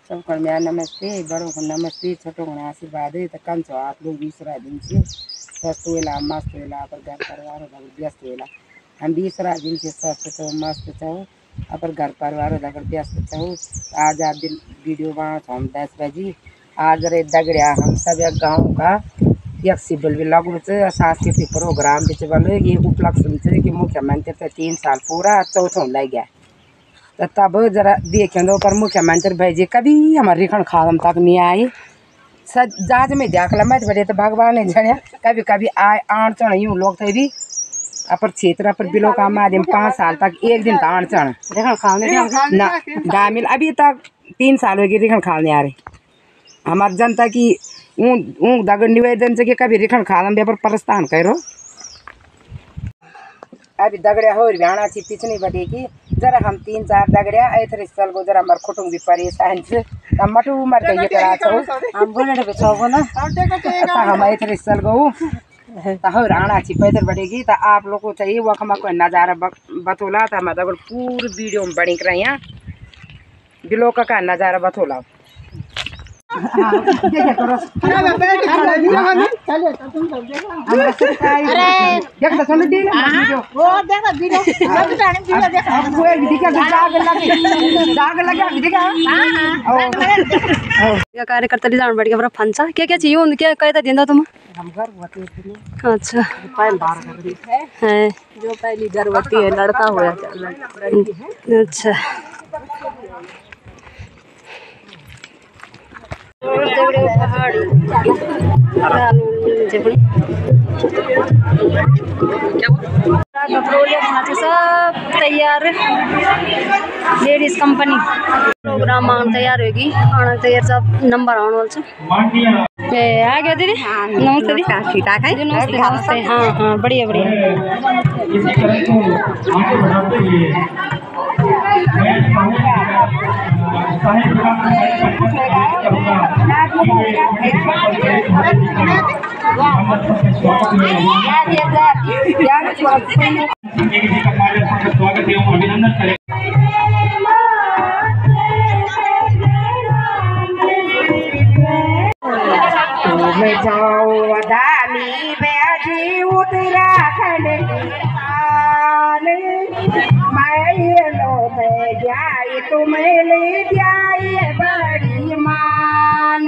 सबको मेरा नमस्ते, बड़ों को नमस्ते, छोटों को आशीर्वाद है। तो कम छो आप लोग 20 दिन से स्वस्थ वेला मस्त वेला पर घर परिवार व्यस्त वेला। हम 20 दिन से स्वस्थ छो मस्त छो पर घर परिवार व्यस्त छो। आज आप वीडियो बना छो हम 10 बजे। आज रे दगड़िया हम सब एक गाँव का एक सिविल भी लगू से सांस्कृतिक प्रोग्राम भी बोलो ये उपलक्ष्य कि मुख्यमंत्री से 3 साल पूरा चौथों लग गया। तो तब जरा देखें दो पर मुख्यमंत्री भाई जी कभी हमारे रिखण खादम तक नहीं आई। जहाज में देखला मत बड़े तो भगवान ने जाने कभी कभी आए आण चढ़ यूँ लोग थे भी अपर क्षेत्र पर बिलो का माध्यम 5 साल तक एक दिन आण चढ़ ना गामिल अभी तक 3 साल हो गए रिखण खाने आ रहे। हमारी जनता की दगड़ निवेदन से कि कभी रिखण खादम भी पर प्रस्थान करो। अभी दगड़िया हो आना ची पिछनी बटे की जरा हम 3-4 दगड़िया ऐसे चल गो जरा हमारे खुटुंग भी परेशान से हम मटू मर के ये करा छो हम बोले रे छो ना हम ऐसे चल गो तो हो आना ची पैदल बढ़ेगी। तो आप लोग को चाहिए वो हम कोई नज़ारा बतौला था मैं दगड़ पूरी वीडियो में बनी कर यहाँ बिलो का नज़ारा बतौला। कार्यकर्ता जान बढ़ गया फंसा क्या क्या चाहिए क्या कहता देंदा तुम हम गर्भवती अच्छा है जो पहली गर्भवती है लड़का हुआ अच्छा सब तैयार लेडीज कंपनी प्रोग्राम आने तैयार होगी आना तैयार सब नंबर आने वाले आ गया दीदी नमस्ते दीदी नमस्ते नमस्ते हाँ हाँ बढ़िया बढ़िया अभिनंदन करें। मैं जाऊँ दानी बैठी उत्तराखंड मैं लो मैं जाई तुम्हें ले जाए बड़ी मान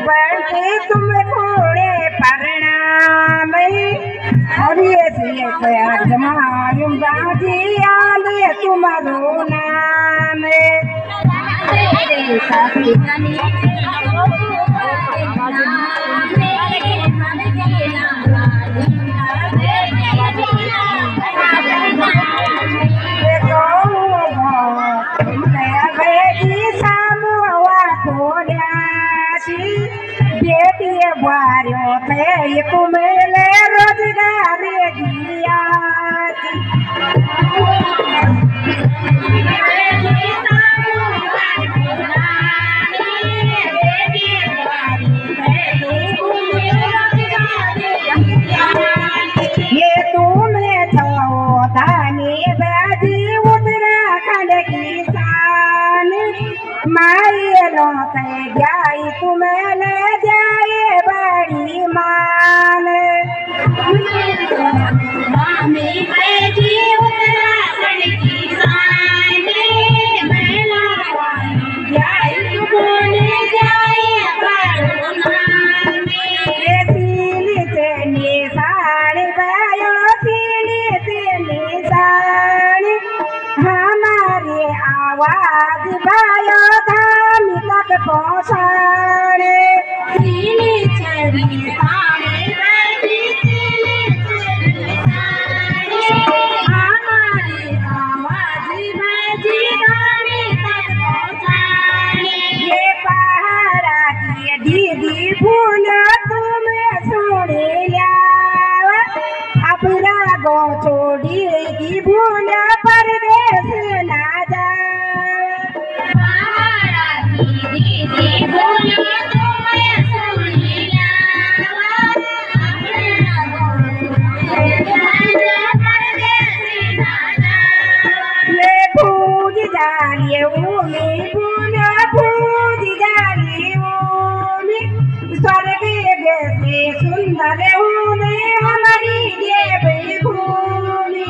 बैठे तुम घोड़े प्रणाम और ये मालूम बाजी आले तुम्हारो नाम बेटी बारियों थे तुम्हें रोजगार दिया ये तुम्हें जाओ धानी बाजी उत्तराखंड की शान माई रोते जाई तुम्हें ले जाए बड़ी मान हमारे आवाज भायो धाम तक पहुँचाने ये पहाड़ा की दीदी फूल तुम्हें सुने अपना गो छोड़ी की भूल परदेश ना जा भूमि पुण्य पूजी जाली भूमि स्वर्ग जैसे सुंदर होने हमारी देवी भूमि।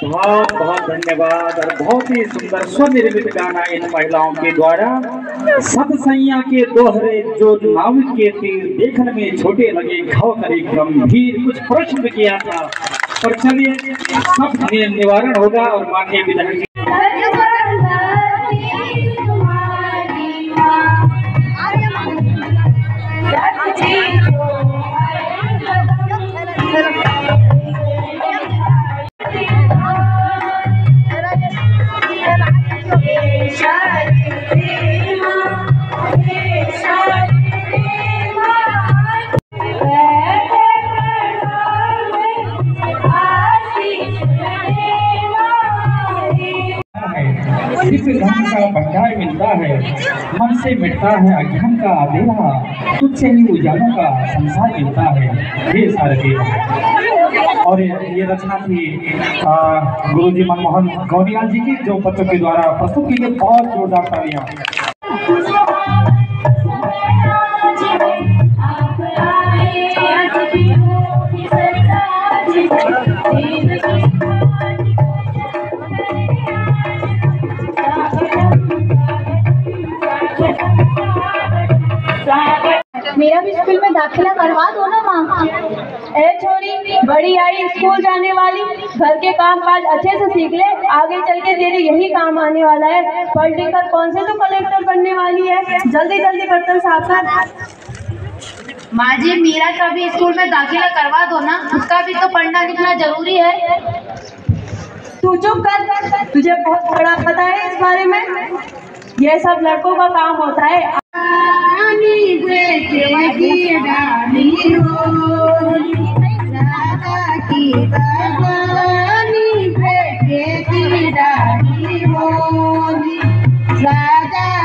बहुत बहुत धन्यवाद। और बहुत ही सुंदर स्वनिर्मित गाना इन महिलाओं के द्वारा। सतसैया के दोहरे जो नाविक के तीर देखने में छोटे लगे, घाव करे गंभीर। कुछ प्रश्न किया था, पर चलिए सब निवारण होगा और माननीय विधायक धन का भंडार मिलता है, मन से मिटता है अज्ञान का अंधेरा, तुझसे ही उजालों का संसार मिलता है, ये सारे। और ये रचना थी गुरुजी मनमोहन गौनियाल जी की, जो बच्चों के द्वारा प्रस्तुत की गई। बहुत जोरदार तालियां। मेरा भी स्कूल में दाखिला करवा दो ना माँ। ए छोरी, बड़ी आई स्कूल जाने वाली, घर के काम काज अच्छे से सीख ले, आगे चल के तेरे यही काम आने वाला है। पढ़ लिख कर कौन से तो कलेक्टर बनने वाली है, जल्दी जल्दी बर्तन साफ कर। माँ जी, मीरा का भी स्कूल में दाखिला करवा दो ना, उसका भी तो पढ़ना लिखना जरूरी है। तू चुप कर, तुझे बहुत बड़ा पता है इस बारे में। ये सब लड़कों का काम होता है।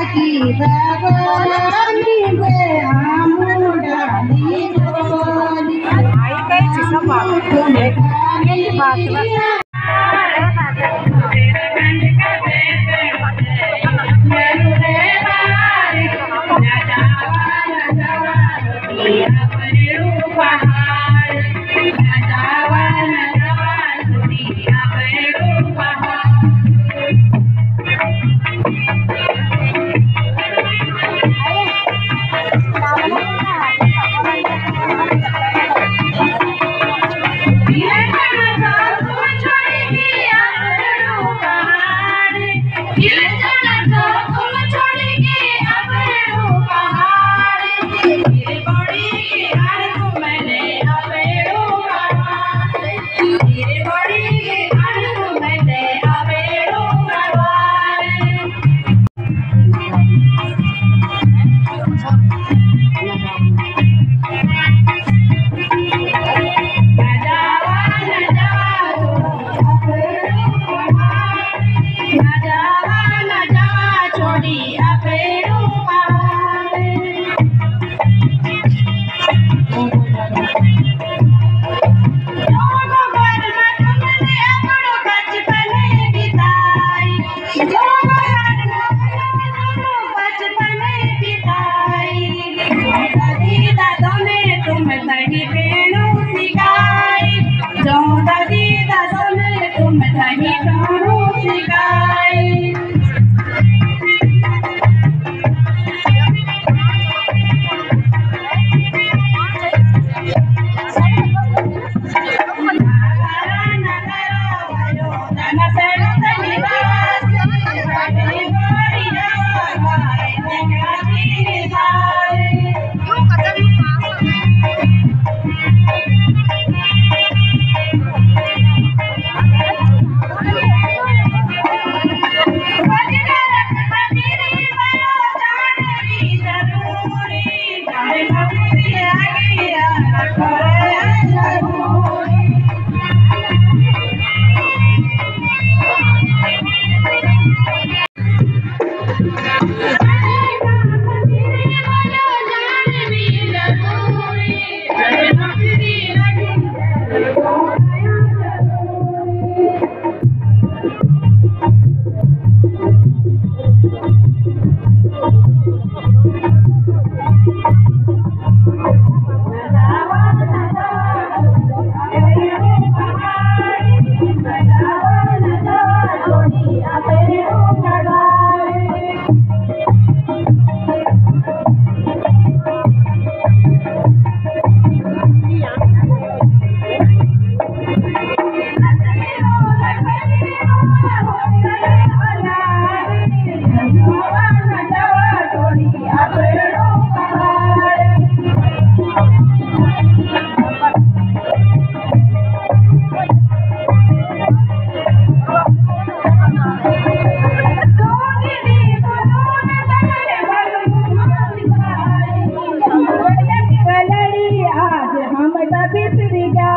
की आज हम बिसर गया